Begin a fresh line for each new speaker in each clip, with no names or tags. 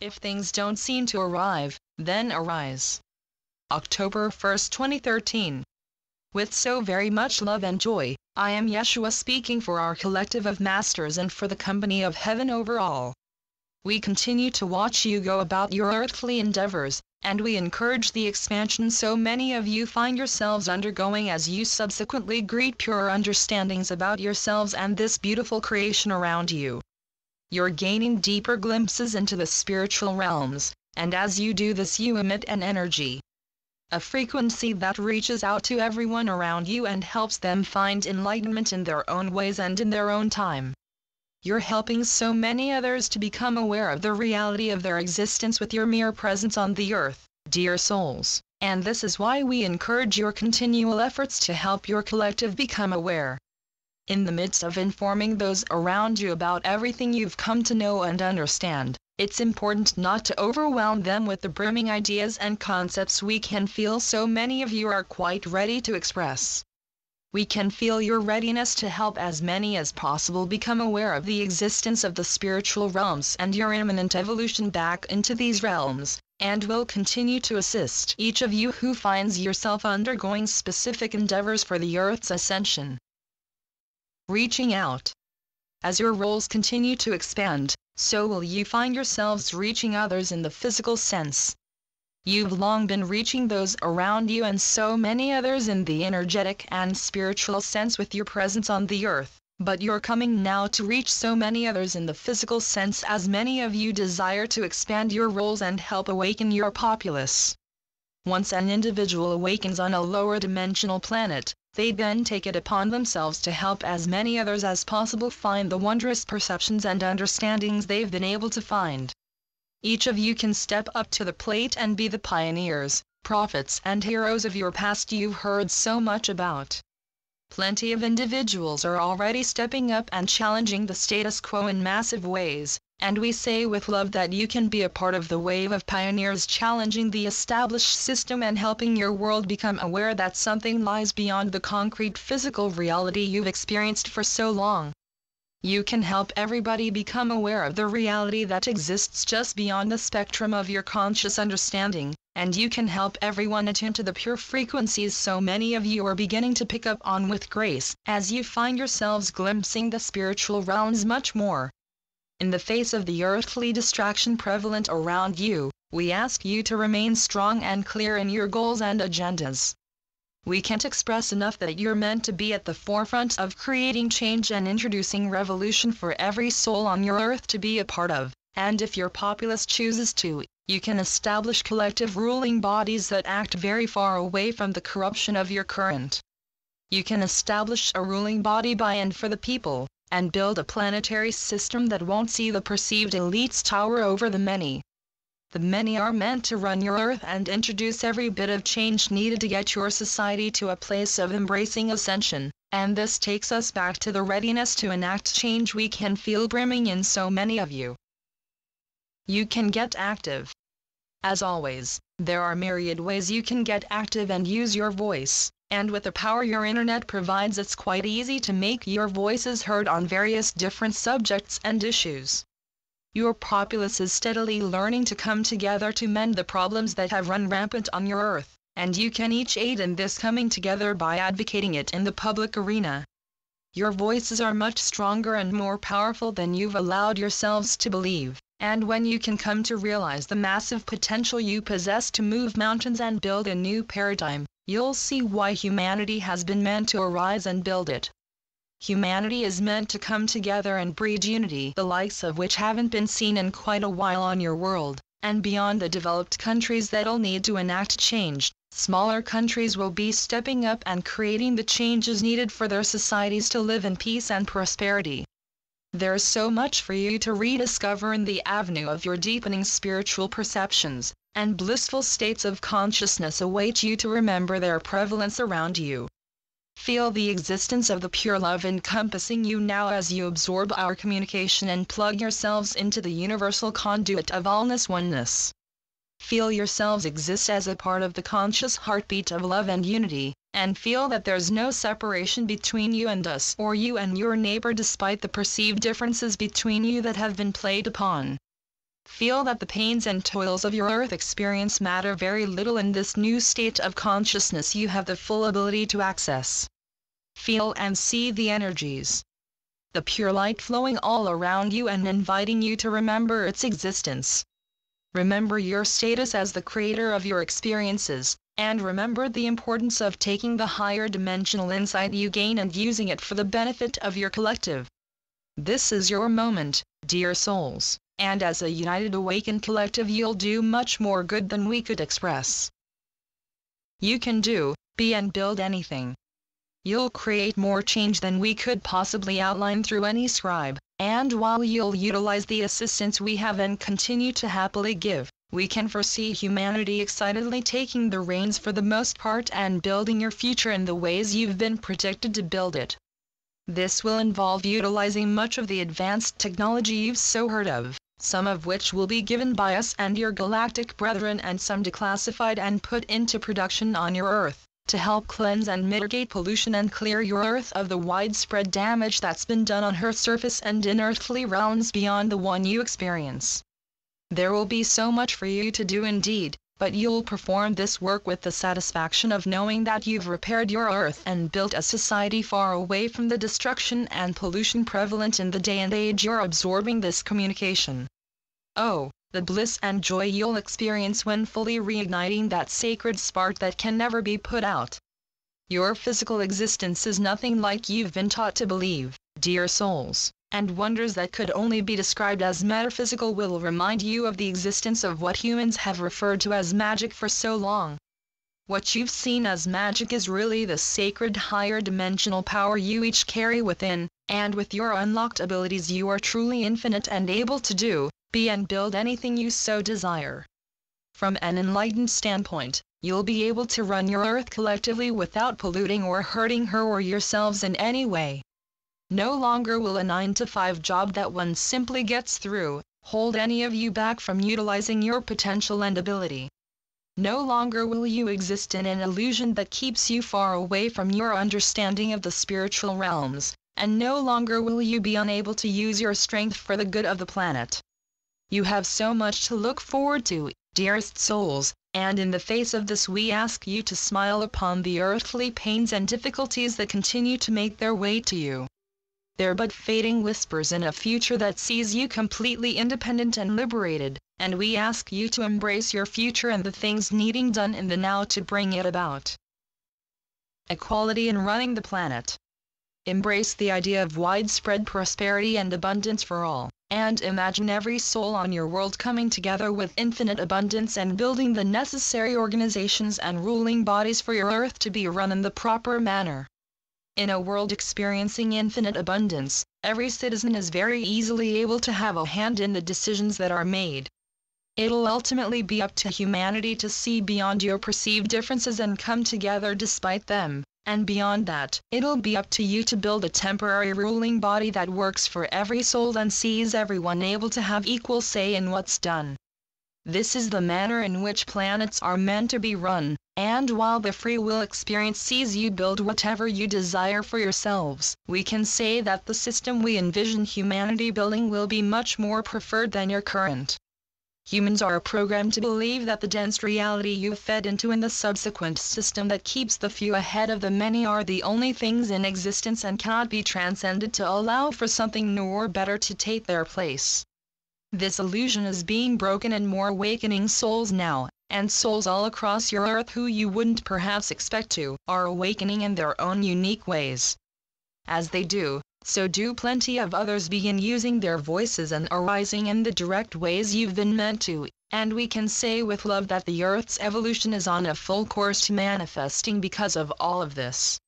If things don't seem to arrive, then arise. October 1, 2013. With so very much love and joy, I am Jeshua speaking for our collective of masters and for the company of heaven overall. We continue to watch you go about your earthly endeavors, and we encourage the expansion so many of you find yourselves undergoing as you subsequently greet purer understandings about yourselves and this beautiful creation around you. You're gaining deeper glimpses into the spiritual realms, and as you do this you emit an energy, a frequency that reaches out to everyone around you and helps them find enlightenment in their own ways and in their own time. You're helping so many others to become aware of the reality of their existence with your mere presence on the earth, dear souls, and this is why we encourage your continual efforts to help your collective become aware. In the midst of informing those around you about everything you've come to know and understand, it's important not to overwhelm them with the brimming ideas and concepts we can feel so many of you are quite ready to express. We can feel your readiness to help as many as possible become aware of the existence of the spiritual realms and your imminent evolution back into these realms, and will continue to assist each of you who finds yourself undergoing specific endeavors for the Earth's ascension. Reaching out. As your roles continue to expand, so will you find yourselves reaching others in the physical sense. You've long been reaching those around you and so many others in the energetic and spiritual sense with your presence on the earth, but you're coming now to reach so many others in the physical sense as many of you desire to expand your roles and help awaken your populace. Once an individual awakens on a lower dimensional planet, they then take it upon themselves to help as many others as possible find the wondrous perceptions and understandings they've been able to find. Each of you can step up to the plate and be the pioneers, prophets and heroes of your past you've heard so much about. Plenty of individuals are already stepping up and challenging the status quo in massive ways, and we say with love that you can be a part of the wave of pioneers challenging the established system and helping your world become aware that something lies beyond the concrete physical reality you've experienced for so long. You can help everybody become aware of the reality that exists just beyond the spectrum of your conscious understanding, and you can help everyone attune to the pure frequencies so many of you are beginning to pick up on with grace, as you find yourselves glimpsing the spiritual realms much more. In the face of the earthly distraction prevalent around you, we ask you to remain strong and clear in your goals and agendas. We can't express enough that you're meant to be at the forefront of creating change and introducing revolution for every soul on your earth to be a part of, and if your populace chooses to, you can establish collective ruling bodies that act very far away from the corruption of your current. You can establish a ruling body by and for the people, and build a planetary system that won't see the perceived elites tower over the many. The many are meant to run your earth and introduce every bit of change needed to get your society to a place of embracing ascension, and this takes us back to the readiness to enact change we can feel brimming in so many of you. You can get active. As always, there are myriad ways you can get active and use your voice, and with the power your internet provides it's quite easy to make your voices heard on various different subjects and issues. Your populace is steadily learning to come together to mend the problems that have run rampant on your earth, and you can each aid in this coming together by advocating it in the public arena. Your voices are much stronger and more powerful than you've allowed yourselves to believe, and when you can come to realize the massive potential you possess to move mountains and build a new paradigm, you'll see why humanity has been meant to arise and build it. Humanity is meant to come together and breed unity, the likes of which haven't been seen in quite a while on your world, and beyond the developed countries that'll need to enact change, smaller countries will be stepping up and creating the changes needed for their societies to live in peace and prosperity. There's so much for you to rediscover in the avenue of your deepening spiritual perceptions, and blissful states of consciousness await you to remember their prevalence around you. Feel the existence of the pure love encompassing you now as you absorb our communication and plug yourselves into the universal conduit of allness oneness. Feel yourselves exist as a part of the conscious heartbeat of love and unity, and feel that there's no separation between you and us or you and your neighbor despite the perceived differences between you that have been played upon. Feel that the pains and toils of your earth experience matter very little in this new state of consciousness you have the full ability to access. Feel and see the energies. The pure light flowing all around you and inviting you to remember its existence. Remember your status as the creator of your experiences, and remember the importance of taking the higher dimensional insight you gain and using it for the benefit of your collective. This is your moment, dear souls, and as a united awakened collective you'll do much more good than we could express. You can do, be and build anything. You'll create more change than we could possibly outline through any scribe, and while you'll utilize the assistance we have and continue to happily give, we can foresee humanity excitedly taking the reins for the most part and building your future in the ways you've been predicted to build it. This will involve utilizing much of the advanced technology you've so heard of, some of which will be given by us and your galactic brethren and some declassified and put into production on your Earth, to help cleanse and mitigate pollution and clear your Earth of the widespread damage that's been done on her surface and in earthly realms beyond the one you experience. There will be so much for you to do indeed, but you'll perform this work with the satisfaction of knowing that you've repaired your Earth and built a society far away from the destruction and pollution prevalent in the day and age you're absorbing this communication. Oh, the bliss and joy you'll experience when fully reigniting that sacred spark that can never be put out. Your physical existence is nothing like you've been taught to believe, dear souls, and wonders that could only be described as metaphysical will remind you of the existence of what humans have referred to as magic for so long. What you've seen as magic is really the sacred higher dimensional power you each carry within, and with your unlocked abilities you are truly infinite and able to do, be and build anything you so desire. From an enlightened standpoint, you'll be able to run your Earth collectively without polluting or hurting her or yourselves in any way. No longer will a 9-to-5 job that one simply gets through hold any of you back from utilizing your potential and ability. No longer will you exist in an illusion that keeps you far away from your understanding of the spiritual realms, and no longer will you be unable to use your strength for the good of the planet. You have so much to look forward to, dearest souls, and in the face of this we ask you to smile upon the earthly pains and difficulties that continue to make their way to you. They're but fading whispers in a future that sees you completely independent and liberated, and we ask you to embrace your future and the things needing done in the now to bring it about. Equality in running the planet. Embrace the idea of widespread prosperity and abundance for all, and imagine every soul on your world coming together with infinite abundance and building the necessary organizations and ruling bodies for your Earth to be run in the proper manner. In a world experiencing infinite abundance, every citizen is very easily able to have a hand in the decisions that are made. It'll ultimately be up to humanity to see beyond your perceived differences and come together despite them, and beyond that, it'll be up to you to build a temporary ruling body that works for every soul and sees everyone able to have equal say in what's done. This is the manner in which planets are meant to be run, and while the free will experience sees you build whatever you desire for yourselves, we can say that the system we envision humanity building will be much more preferred than your current. Humans are programmed to believe that the dense reality you fed into in the subsequent system that keeps the few ahead of the many are the only things in existence and cannot be transcended to allow for something new or better to take their place. This illusion is being broken in more awakening souls now, and souls all across your Earth who you wouldn't perhaps expect to, are awakening in their own unique ways. As they do, so do plenty of others begin using their voices and arising in the direct ways you've been meant to, and we can say with love that the Earth's evolution is on a full course to manifesting because of all of this.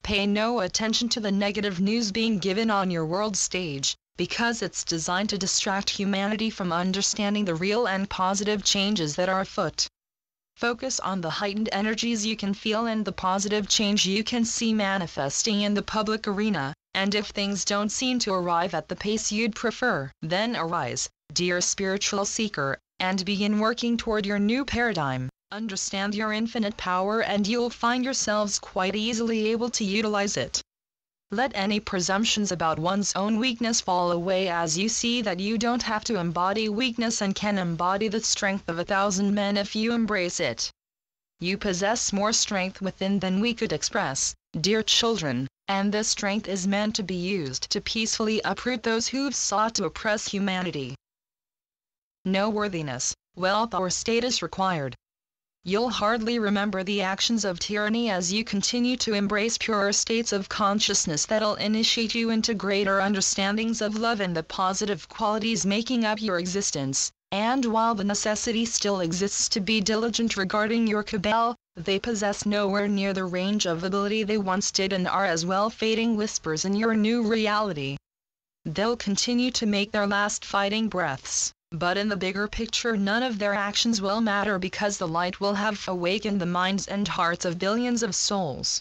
Pay no attention to the negative news being given on your world stage, because it's designed to distract humanity from understanding the real and positive changes that are afoot. Focus on the heightened energies you can feel and the positive change you can see manifesting in the public arena, and if things don't seem to arrive at the pace you'd prefer, then arise, dear spiritual seeker, and begin working toward your new paradigm. Understand your infinite power and you'll find yourselves quite easily able to utilize it. Let any presumptions about one's own weakness fall away as you see that you don't have to embody weakness and can embody the strength of 1,000 men if you embrace it. You possess more strength within than we could express, dear children, and this strength is meant to be used to peacefully uproot those who've sought to oppress humanity. No worthiness, wealth or status required. You'll hardly remember the actions of tyranny as you continue to embrace purer states of consciousness that'll initiate you into greater understandings of love and the positive qualities making up your existence, and while the necessity still exists to be diligent regarding your cabal, they possess nowhere near the range of ability they once did and are as well fading whispers in your new reality. They'll continue to make their last fighting breaths, but in the bigger picture none of their actions will matter because the light will have awakened the minds and hearts of billions of souls.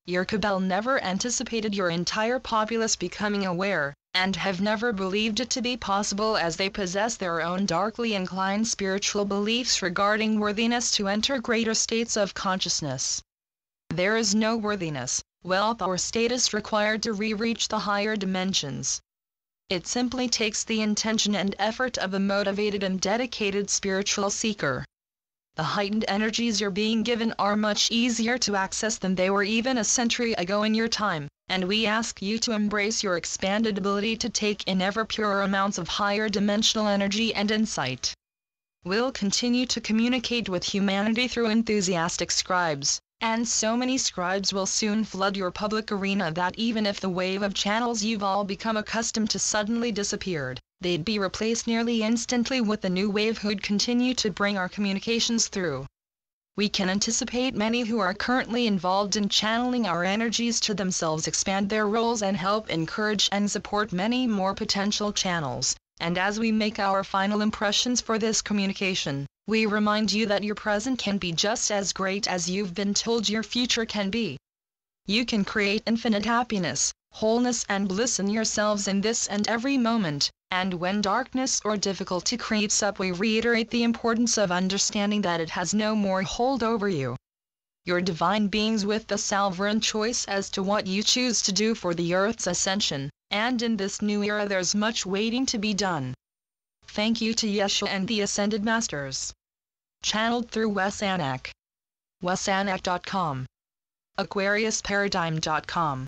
Your cabal never anticipated your entire populace becoming aware, and have never believed it to be possible as they possess their own darkly inclined spiritual beliefs regarding worthiness to enter greater states of consciousness. There is no worthiness, wealth or status required to reach the higher dimensions. It simply takes the intention and effort of a motivated and dedicated spiritual seeker. The heightened energies you're being given are much easier to access than they were even a century ago in your time, and we ask you to embrace your expanded ability to take in ever purer amounts of higher dimensional energy and insight. We'll continue to communicate with humanity through enthusiastic scribes, and so many scribes will soon flood your public arena that even if the wave of channels you've all become accustomed to suddenly disappeared, they'd be replaced nearly instantly with a new wave who'd continue to bring our communications through. We can anticipate many who are currently involved in channeling our energies to themselves expand their roles and help encourage and support many more potential channels, and as we make our final impressions for this communication, we remind you that your present can be just as great as you've been told your future can be. You can create infinite happiness, wholeness and bliss in yourselves in this and every moment, and when darkness or difficulty creeps up we reiterate the importance of understanding that it has no more hold over you. You're divine beings with the sovereign choice as to what you choose to do for the Earth's ascension, and in this new era there's much waiting to be done. Thank you to Jeshua and the Ascended Masters. Channeled through Wesanak. Wesanak.com. AquariusParadigm.com